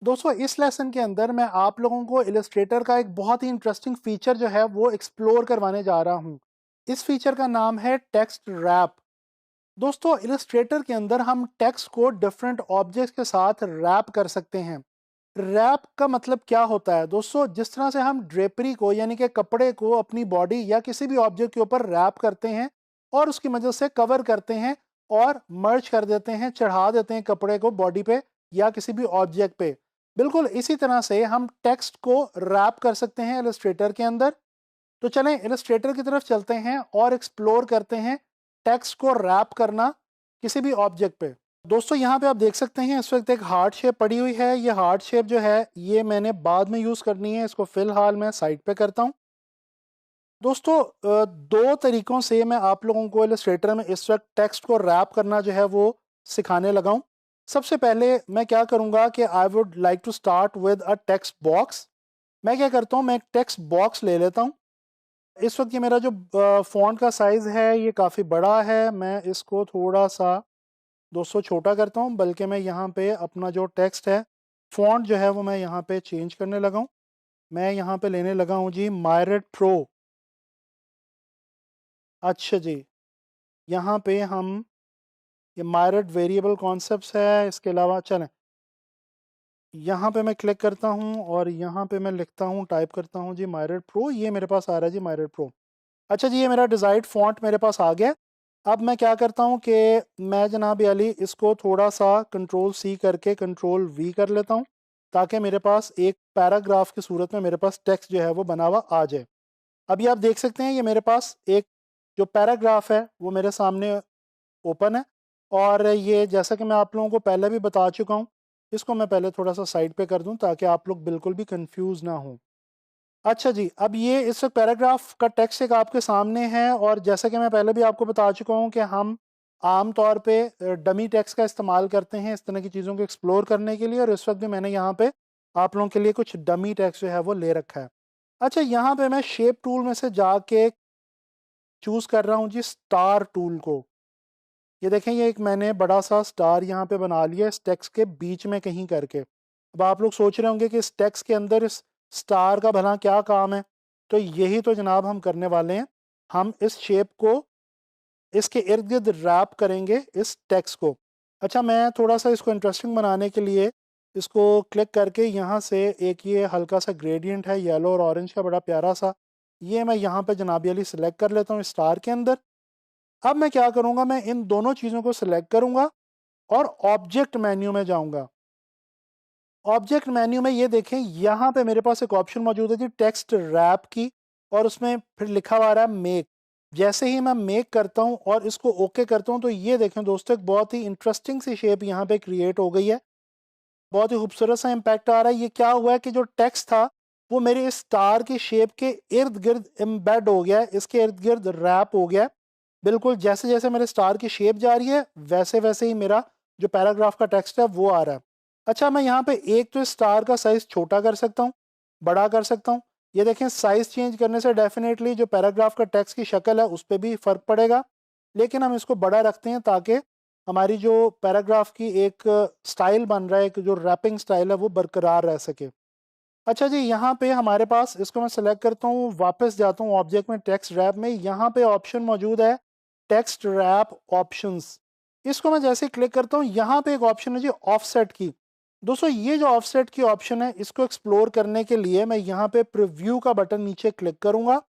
दोस्तों इस लेसन के अंदर मैं आप लोगों को इलस्ट्रेटर का एक बहुत ही इंटरेस्टिंग फीचर जो है वो एक्सप्लोर करवाने जा रहा हूँ। इस फीचर का नाम है टेक्स्ट रैप। दोस्तों इलस्ट्रेटर के अंदर हम टेक्स्ट को डिफरेंट ऑब्जेक्ट्स के साथ रैप कर सकते हैं। रैप का मतलब क्या होता है दोस्तों? जिस तरह से हम ड्रेपरी को यानी कि कपड़े को अपनी बॉडी या किसी भी ऑब्जेक्ट के ऊपर रैप करते हैं और उसकी मदद से कवर करते हैं और मर्ज कर देते हैं, चढ़ा देते हैं कपड़े को बॉडी पे या किसी भी ऑब्जेक्ट पे, बिल्कुल इसी तरह से हम टेक्स्ट को रैप कर सकते हैं इलस्ट्रेटर के अंदर। तो चलें इलस्ट्रेटर की तरफ चलते हैं और एक्सप्लोर करते हैं टेक्स्ट को रैप करना किसी भी ऑब्जेक्ट पे। दोस्तों यहाँ पे आप देख सकते हैं इस वक्त एक हार्ट शेप पड़ी हुई है। ये हार्ट शेप जो है ये मैंने बाद में यूज़ करनी है, इसको फिलहाल मैं साइड पे करता हूँ। दोस्तों दो तरीकों से मैं आप लोगों को इलस्ट्रेटर में इस वक्त टेक्स्ट को रैप करना जो है वो सिखाने लगा हूँ। सबसे पहले मैं क्या करूँगा कि I would like to start with a text box. मैं क्या करता हूँ, मैं एक टेक्स्ट बॉक्स ले लेता हूँ। इस वक्त ये मेरा जो फ़ॉन्ट का साइज़ है ये काफ़ी बड़ा है। मैं इसको थोड़ा सा दोस्तों छोटा करता हूँ, बल्कि मैं यहाँ पे अपना जो टेक्स्ट है फ़ॉन्ट जो है वो मैं यहाँ पे चेंज करने लगा हूँ। मैं यहाँ पे लेने लगा हूँ जी मायरेट प्रो। अच्छा जी, यहाँ पे हम ये मायरेट वेरिएबल कॉन्सेप्ट्स है। इसके अलावा चलें यहाँ पे मैं क्लिक करता हूँ और यहाँ पे मैं लिखता हूँ, टाइप करता हूँ जी मायरेट प्रो। ये मेरे पास आ रहा है जी मायरेट प्रो। अच्छा जी, ये मेरा डिज़ायर्ड फ़ॉन्ट मेरे पास आ गया। अब मैं क्या करता हूँ कि मैं जनाब अली इसको थोड़ा सा कंट्रोल सी करके कंट्रोल वी कर लेता हूँ ताकि मेरे पास एक पैराग्राफ की सूरत में मेरे पास टेक्स्ट जो है वो बना हुआ आ जाए। अभी आप देख सकते हैं ये मेरे पास एक जो पैराग्राफ है वो मेरे सामने ओपन है। और ये जैसा कि मैं आप लोगों को पहले भी बता चुका हूँ, इसको मैं पहले थोड़ा सा साइड पे कर दूँ ताकि आप लोग बिल्कुल भी कंफ्यूज ना हो। अच्छा जी, अब ये इस वक्त पैराग्राफ का टेक्स्ट एक आपके सामने है और जैसा कि मैं पहले भी आपको बता चुका हूँ कि हम आम तौर पे डमी टेक्स्ट का इस्तेमाल करते हैं इस तरह की चीज़ों को एक्सप्लोर करने के लिए, और इस वक्त भी मैंने यहाँ पे आप लोगों के लिए कुछ डमी टेक्स्ट जो है वो ले रखा है। अच्छा, यहाँ पे मैं शेप टूल में से जाके चूज़ कर रहा हूँ जी स्टार टूल को। ये देखें, ये एक मैंने बड़ा सा स्टार यहाँ पे बना लिया इस टेक्स्ट के बीच में कहीं करके। अब आप लोग सोच रहे होंगे कि इस टेक्स्ट के अंदर इस स्टार का भला क्या काम है, तो यही तो जनाब हम करने वाले हैं। हम इस शेप को इसके इर्द गिर्द रैप करेंगे इस टेक्स्ट को। अच्छा, मैं थोड़ा सा इसको इंटरेस्टिंग बनाने के लिए इसको क्लिक करके यहाँ से एक ये हल्का सा ग्रेडियंट है येलो और ऑरेंज का, बड़ा प्यारा सा, ये मैं यहाँ पे जनाबी अली सेलेक्ट कर लेता हूँ स्टार के अंदर। अब मैं क्या करूँगा, मैं इन दोनों चीज़ों को सिलेक्ट करूँगा और ऑब्जेक्ट मेन्यू में जाऊँगा। ऑब्जेक्ट मेन्यू में ये देखें यहाँ पे मेरे पास एक ऑप्शन मौजूद है जी टेक्स्ट रैप की, और उसमें फिर लिखा हुआ आ रहा है मेक। जैसे ही मैं मेक करता हूँ और इसको ओके करता हूँ तो ये देखें दोस्तों एक बहुत ही इंटरेस्टिंग सी शेप यहाँ पे क्रिएट हो गई है। बहुत ही खूबसूरत सा इम्पैक्ट आ रहा है। ये क्या हुआ है कि जो टेक्स्ट था वो मेरे इस स्टार की शेप के इर्द गिर्द एम्बेड हो गया है, इसके इर्द गिर्द रैप हो गया है। बिल्कुल जैसे जैसे मेरे स्टार की शेप जा रही है वैसे वैसे ही मेरा जो पैराग्राफ का टेक्स्ट है वो आ रहा है। अच्छा, मैं यहाँ पे एक तो स्टार का साइज छोटा कर सकता हूँ, बड़ा कर सकता हूँ। ये देखें, साइज चेंज करने से डेफिनेटली जो पैराग्राफ का टेक्स्ट की शक्ल है उस पर भी फर्क पड़ेगा, लेकिन हम इसको बड़ा रखते हैं ताकि हमारी जो पैराग्राफ की एक स्टाइल बन रहा है, एक जो रैपिंग स्टाइल है वो बरकरार रह सके। अच्छा जी, यहाँ पे हमारे पास, इसको मैं सेलेक्ट करता हूँ, वापस जाता हूँ ऑब्जेक्ट में, टेक्स्ट रैप में, यहाँ पे ऑप्शन मौजूद है टेक्स्ट रैप ऑप्शंस। इसको मैं जैसे क्लिक करता हूँ यहाँ पे एक ऑप्शन है जी ऑफसेट की। दोस्तों ये जो ऑफसेट की ऑप्शन है इसको एक्सप्लोर करने के लिए मैं यहाँ पे प्रीव्यू का बटन नीचे क्लिक करूँगा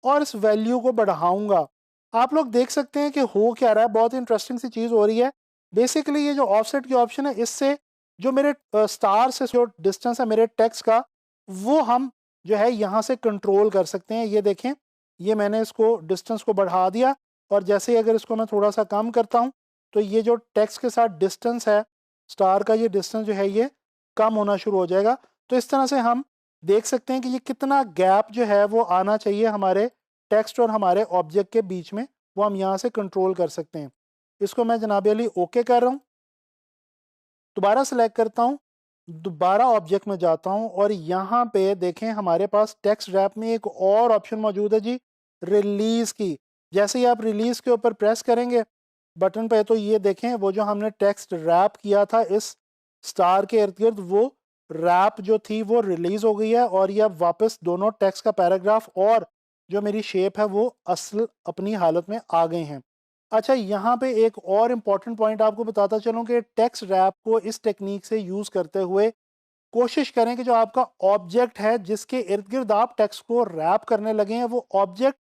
और इस वैल्यू को बढ़ाऊंगा। आप लोग देख सकते हैं कि हो क्या रहा है, बहुत इंटरेस्टिंग सी चीज़ हो रही है। बेसिकली ये जो ऑफसेट की ऑप्शन है इससे जो मेरे स्टार से जो डिस्टेंस है मेरे टेक्स्ट का वो हम जो है यहाँ से कंट्रोल कर सकते हैं। ये देखें, ये मैंने इसको डिस्टेंस को बढ़ा दिया और जैसे ही अगर इसको मैं थोड़ा सा कम करता हूँ तो ये जो टेक्स्ट के साथ डिस्टेंस है, स्टार का ये डिस्टेंस जो है ये कम होना शुरू हो जाएगा। तो इस तरह से हम देख सकते हैं कि ये कितना गैप जो है वो आना चाहिए हमारे टेक्स्ट और हमारे ऑब्जेक्ट के बीच में, वो हम यहाँ से कंट्रोल कर सकते हैं। इसको मैं जनाब अली ओके कर रहा हूँ, दोबारा सेलेक्ट करता हूँ, दोबारा ऑब्जेक्ट में जाता हूँ और यहाँ पे देखें हमारे पास टेक्स्ट रैप में एक और ऑप्शन मौजूद है जी रिलीज की। जैसे ही आप रिलीज के ऊपर प्रेस करेंगे बटन पे तो ये देखें वो जो हमने टेक्स्ट रैप किया था इस स्टार के इर्द गिर्द वो रैप जो थी वो रिलीज हो गई है और ये अब वापस दोनों टेक्स्ट का पैराग्राफ और जो मेरी शेप है वो असल अपनी हालत में आ गए हैं। अच्छा, यहाँ पे एक और इम्पॉर्टेंट पॉइंट आपको बताता चलूँ कि टेक्स्ट रैप को इस टेक्निक से यूज़ करते हुए कोशिश करें कि जो आपका ऑब्जेक्ट है जिसके इर्द गिर्द आप टेक्स्ट को रैप करने लगे हैं वो ऑब्जेक्ट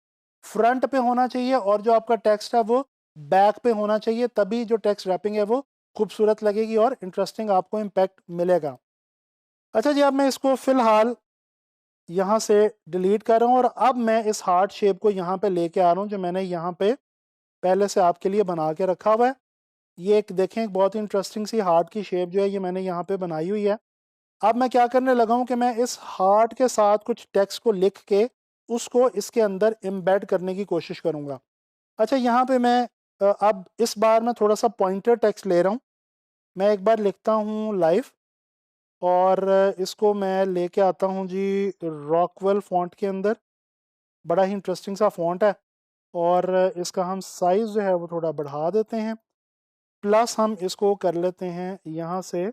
फ्रंट पे होना चाहिए और जो आपका टेक्स्ट है वो बैक पे होना चाहिए, तभी जो टेक्स्ट रैपिंग है वो खूबसूरत लगेगी और इंटरेस्टिंग आपको इम्पैक्ट मिलेगा। अच्छा जी, अब मैं इसको फिलहाल यहाँ से डिलीट कर रहा हूँ और अब मैं इस हार्ट शेप को यहाँ पे लेके आ रहा हूँ जो मैंने यहाँ पे पहले से आपके लिए बना के रखा हुआ है। ये एक देखें, एक बहुत ही इंटरेस्टिंग सी हार्ट की शेप जो है ये मैंने यहाँ पे बनाई हुई है। अब मैं क्या करने लगा हूँ कि मैं इस हार्ट के साथ कुछ टेक्स्ट को लिख के उसको इसके अंदर एम्बेड करने की कोशिश करूँगा। अच्छा, यहाँ पे मैं अब इस बार मैं थोड़ा सा पॉइंटर टेक्स्ट ले रहा हूँ। मैं एक बार लिखता हूँ लाइफ और इसको मैं लेके आता हूँ जी रॉकवेल फ़ॉन्ट के अंदर। बड़ा ही इंटरेस्टिंग सा फ़ॉन्ट है और इसका हम साइज़ जो है वो थोड़ा बढ़ा देते हैं, प्लस हम इसको कर लेते हैं यहाँ से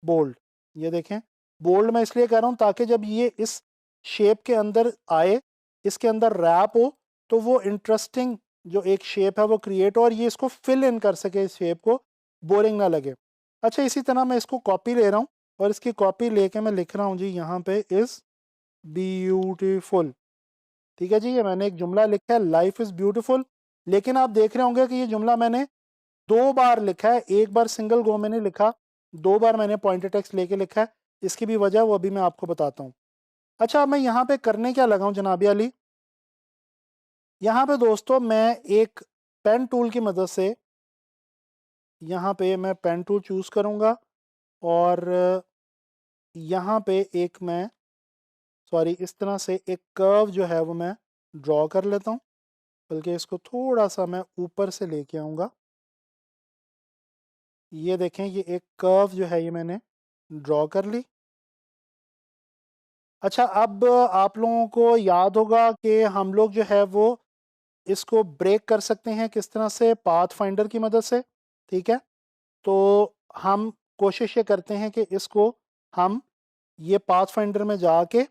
बोल्ड। ये देखें, बोल्ड मैं इसलिए कर रहा हूँ ताकि जब ये इस शेप के अंदर आए, इसके अंदर रैप हो, तो वो इंटरेस्टिंग जो एक शेप है वो क्रिएट हो और ये इसको फिल इन कर सके, इस शेप को बोरिंग ना लगे। अच्छा, इसी तरह मैं इसको कॉपी ले रहा हूँ और इसकी कॉपी लेके मैं लिख रहा हूँ जी यहाँ पे इज़ ब्यूटीफुल। ठीक है जी, ये मैंने एक जुमला लिखा है लाइफ इज़ ब्यूटीफुल, लेकिन आप देख रहे होंगे कि ये जुमला मैंने 2 बार लिखा है, एक बार सिंगल गो में नहीं लिखा, 2 बार मैंने पॉइंटर टेक्स्ट लेके लिखा है। इसकी भी वजह वो अभी मैं आपको बताता हूँ। अच्छा, अब मैं यहाँ पे करने क्या लगा हूँ जनाबी अली, यहाँ पे दोस्तों मैं एक पेन टूल की मदद से यहाँ पे मैं पेन टूल चूज़ करूँगा और यहाँ पे एक मैं सॉरी इस तरह से एक कर्व जो है वो मैं ड्रॉ कर लेता हूँ, बल्कि इसको थोड़ा सा मैं ऊपर से लेके आऊँगा। ये देखें, ये एक कर्व जो है ये मैंने ड्रॉ कर ली। अच्छा, अब आप लोगों को याद होगा कि हम लोग जो है वो इसको ब्रेक कर सकते हैं किस तरह से, पाथ फाइंडर की मदद से। ठीक है, तो हम कोशिश ये करते हैं कि इसको हम ये पाथ फाइंडर में जाके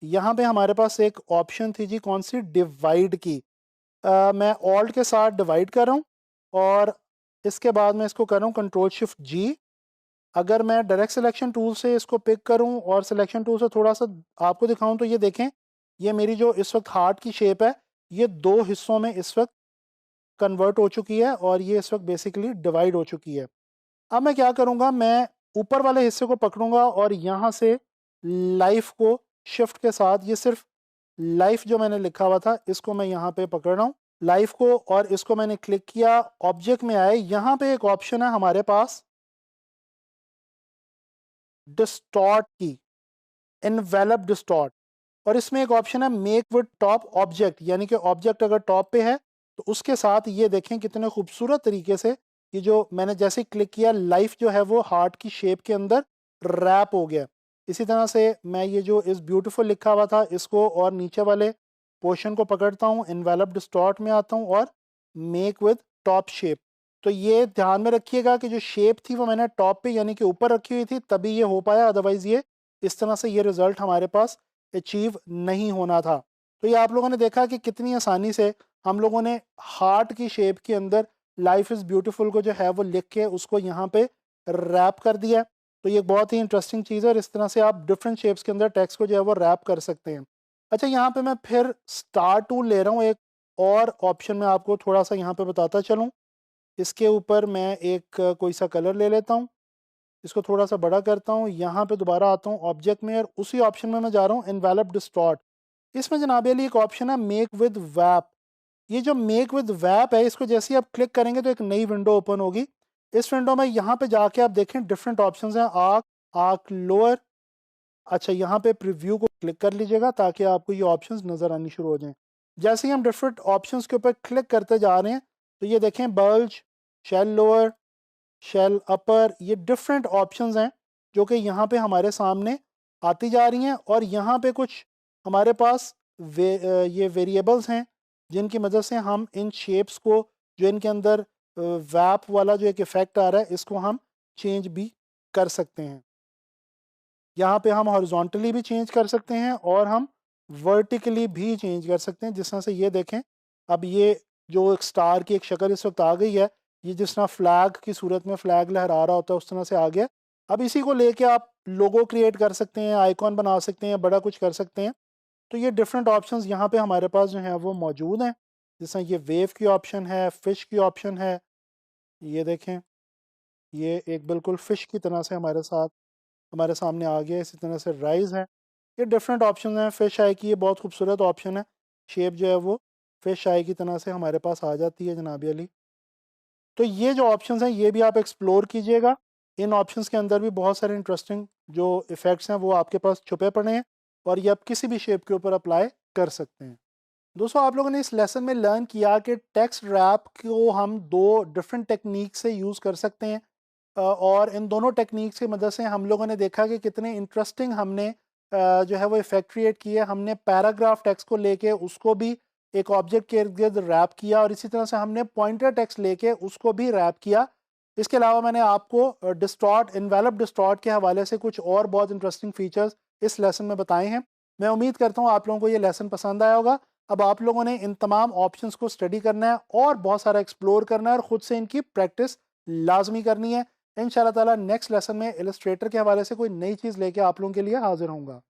यहाँ पे हमारे पास एक ऑप्शन थी जी, कौन सी, डिवाइड की। मैं ऑल्ट के साथ डिवाइड कर रहा हूँ और इसके बाद मैं इसको कर रहा हूँ कंट्रोल शिफ्ट जी। अगर मैं डायरेक्ट सिलेक्शन टूल से इसको पिक करूं और सिलेक्शन टूल से थोड़ा सा आपको दिखाऊं तो ये देखें, ये मेरी जो इस वक्त हार्ट की शेप है ये 2 हिस्सों में इस वक्त कन्वर्ट हो चुकी है और ये इस वक्त बेसिकली डिवाइड हो चुकी है। अब मैं क्या करूंगा, मैं ऊपर वाले हिस्से को पकड़ूंगा और यहाँ से लाइफ को शिफ्ट के साथ, ये सिर्फ लाइफ जो मैंने लिखा हुआ था इसको मैं यहाँ पे पकड़ रहा हूँ, लाइफ को, और इसको मैंने क्लिक किया, ऑब्जेक्ट में आए, यहाँ पे एक ऑप्शन है हमारे पास डिस्टॉर्ट की, इनवेलप डिस्टॉर्ट, और इसमें एक ऑप्शन है मेक विद टॉप ऑब्जेक्ट, यानी कि ऑब्जेक्ट अगर टॉप पे है तो उसके साथ ये देखें कितने खूबसूरत तरीके से ये जो मैंने जैसे ही क्लिक किया लाइफ जो है वो हार्ट की शेप के अंदर रैप हो गया। इसी तरह से मैं ये जो इस ब्यूटीफुल लिखा हुआ था इसको और नीचे वाले पोर्शन को पकड़ता हूँ, इनवेलप डिस्टॉर्ट में आता हूँ और मेक विद टॉप शेप। तो ये ध्यान में रखिएगा कि जो शेप थी वो मैंने टॉप पे यानी कि ऊपर रखी हुई थी तभी ये हो पाया, अदरवाइज ये इस तरह से ये रिजल्ट हमारे पास अचीव नहीं होना था। तो ये आप लोगों ने देखा कि कितनी आसानी से हम लोगों ने हार्ट की शेप के अंदर लाइफ इज़ ब्यूटीफुल को जो है वो लिख के उसको यहाँ पे रैप कर दिया। तो ये बहुत ही इंटरेस्टिंग चीज़ है और इस तरह से आप डिफरेंट शेप्स के अंदर टेक्स्ट को जो है वो रैप कर सकते हैं। अच्छा, यहाँ पे मैं फिर स्टार टूल ले रहा हूँ, एक और ऑप्शन में आपको थोड़ा सा यहाँ पे बताता चलूँ। इसके ऊपर मैं एक कोई सा कलर ले लेता हूँ, इसको थोड़ा सा बड़ा करता हूँ, यहाँ पे दोबारा आता हूँ ऑब्जेक्ट में और उसी ऑप्शन में मैं जा रहा हूँ एनवेलप डिस्टॉर्ट। इसमें जनाब अली एक ऑप्शन है मेक विद वैप। ये जो मेक विद वैप है इसको जैसे ही आप क्लिक करेंगे तो एक नई विंडो ओपन होगी। इस विंडो में यहाँ पे जाके आप देखें डिफरेंट ऑप्शंस हैं, आर्क, आर्क लोअर। अच्छा, यहाँ पे प्रीव्यू को क्लिक कर लीजिएगा ताकि आपको ये ऑप्शंस नज़र आनी शुरू हो जाएं। जैसे ही हम डिफरेंट ऑप्शंस के ऊपर क्लिक करते जा रहे हैं तो ये देखें बल्ज, शेल लोअर, शेल अपर, ये डिफरेंट ऑप्शंस हैं जो कि यहाँ पे हमारे सामने आती जा रही हैं और यहाँ पे कुछ हमारे पास ये वेरिएबल्स हैं जिनकी मदद से हम इन शेप्स को, जो इनके अंदर वैप वाला जो एक इफ़ेक्ट आ रहा है, इसको हम चेंज भी कर सकते हैं। यहाँ पे हम हॉरिजॉन्टली भी चेंज कर सकते हैं और हम वर्टिकली भी चेंज कर सकते हैं। जिस तरह से ये देखें, अब ये जो एक स्टार की एक शक्ल इस वक्त आ गई है, ये जिस तरह फ्लैग की सूरत में फ्लैग लहरा रहा होता है उस तरह से आ गया। अब इसी को लेके आप लोगो क्रिएट कर सकते हैं, आइकॉन बना सकते हैं, बड़ा कुछ कर सकते हैं। तो ये डिफरेंट ऑप्शंस यहाँ पे हमारे पास जो है वो मौजूद हैं। जैसे ये वेव की ऑप्शन है, फिश की ऑप्शन है, ये देखें, ये एक बिल्कुल फिश की तरह से हमारे सामने आ गया। इसी तरह से राइज है। ये डिफरेंट ऑप्शन हैं। फिश आई की ये बहुत खूबसूरत ऑप्शन है, शेप जो है वो फिश आई की तरह से हमारे पास आ जाती है जनाबी अली। तो ये जो ऑप्शंस हैं ये भी आप एक्सप्लोर कीजिएगा। इन ऑप्शंस के अंदर भी बहुत सारे इंटरेस्टिंग जो इफ़ेक्ट्स हैं वो आपके पास छुपे पड़े हैं और ये आप किसी भी शेप के ऊपर अप्लाई कर सकते हैं। दोस्तों, आप लोगों ने इस लेसन में लर्न किया कि टेक्स्ट रैप को हम दो डिफरेंट टेक्निक से यूज़ कर सकते हैं। और इन दोनों टेक्निक्स की मदद से हम लोगों ने देखा कि कितने इंटरेस्टिंग हमने जो है वो इफेक्ट क्रिएट किए। हमने पैराग्राफ टेक्स्ट को लेके उसको भी एक ऑब्जेक्ट के इर्द गिर्द रैप किया और इसी तरह से हमने पॉइंटर टेक्स्ट लेके उसको भी रैप किया। इसके अलावा मैंने आपको डिस्टॉर्ट, इन्वेलप डिस्टॉर्ट के हवाले से कुछ और बहुत इंटरेस्टिंग फीचर्स इस लेसन में बताए हैं। मैं उम्मीद करता हूँ आप लोगों को ये लेसन पसंद आया होगा। अब आप लोगों ने इन तमाम ऑप्शंस को स्टडी करना है और बहुत सारा एक्सप्लोर करना है और ख़ुद से इनकी प्रैक्टिस लाजमी करनी है। इंशाल्लाह ताला नेक्स्ट लेसन में इलस्ट्रेटर के हवाले से कोई नई चीज़ लेके आप लोगों के लिए हाजिर होऊंगा।